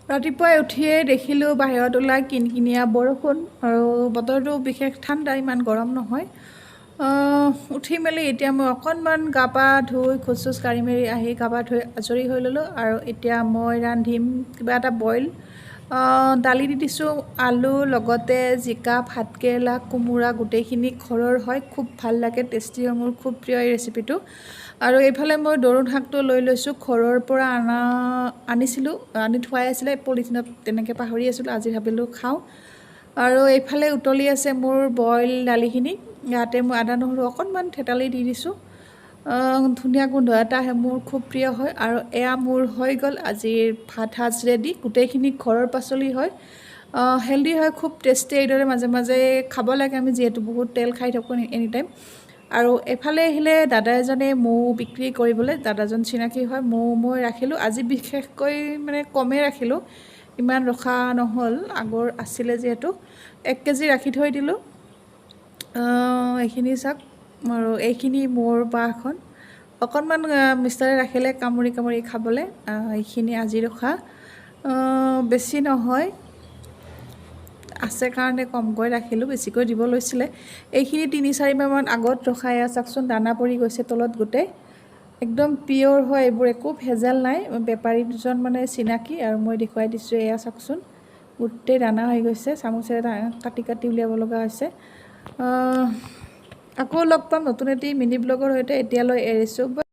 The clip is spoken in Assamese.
ৰাতিপুৱাই উঠিয়ে দেখিলোঁ বাহিৰত ওলাই কিনকিনীয়া বৰষুণ আৰু বতৰটো বিশেষ ঠাণ্ডা, ইমান গৰম নহয়। উঠি মেলি এতিয়া মই অকণমান গা পা ধুই খোজ চোজ কাঢ়ি মেলি আহি গা পা ধুই আজৰি হৈ ল'লোঁ আৰু এতিয়া মই ৰান্ধিম কিবা এটা বইল। দালি দি দিছোঁ, আলু লগতে জিকা, ভাতকেৰেলা, কোমোৰা গোটেইখিনি ঘৰৰ হয়, খুব ভাল লাগে, টেষ্টি হয়, মোৰ খুব প্ৰিয় এই ৰেচিপিটো। আৰু এইফালে মই দৰুণ শাকটো লৈ লৈছোঁ, ঘৰৰ পৰা আনিছিলোঁ, আনি থোৱাই আছিলে পলিথিনত, তেনেকৈ পাহৰি আছিলোঁ, আজি ভাবিলোঁ খাওঁ। আৰু এইফালে উতলি আছে মোৰ বইল দালিখিনি, ইয়াতে মই আদা নহৰু অকণমান থেতালি দি দিছোঁ। ধুনীয়া গোন্ধ এটা আহে, মোৰ খুব প্ৰিয় হয়। আৰু এয়া মোৰ হৈ গ'ল আজিৰ ভাত সাজ ৰেডি, গোটেইখিনি ঘৰৰ পাচলি হয়, হেল্ডি হয়, খুব টেষ্টি। এইদৰে মাজে মাজে খাব লাগে আমি, যিহেতু বহুত তেল খাই থাকোঁ এনি টাইম। আৰু এফালে আহিলে দাদা এজনে মৌ বিক্ৰী কৰিবলৈ, দাদাজন চিনাকি হয়, মৌ মই ৰাখিলোঁ আজি, বিশেষকৈ মানে কমেই ৰাখিলোঁ, ইমান ৰখা নহ'ল, আগৰ আছিলে যিহেতু 1 কেজি ৰাখি থৈ দিলোঁ। এইখিনি চাওক, আৰু এইখিনি মোৰ বাঁহখন অকণমান মিষ্টাৰে ৰাখিলে কামুৰি কামুৰি খাবলৈ। এইখিনি আজি ৰখা, বেছি নহয়, আছে কাৰণে কমকৈ ৰাখিলোঁ, বেছিকৈ দিব লৈছিলে। এইখিনি 3-4 মাহমান আগত ৰখা, এয়া চাওকচোন দানা পৰি গৈছে তলত গোটেই, একদম পিয়'ৰ হয় এইবোৰ, একো ভেজাল নাই। বেপাৰী দুজন মানে চিনাকি, আৰু মই দেখুৱাই দিছোঁ, এয়া চাওকচোন গোটেই দানা হৈ গৈছে, চামুচেৰে কাটি কাটি উলিয়াব লগা হৈছে। আকৌ লগ পাম নতুন এটি মিনি ব্লগৰ সৈতে, এতিয়ালৈ এৰিছোঁ।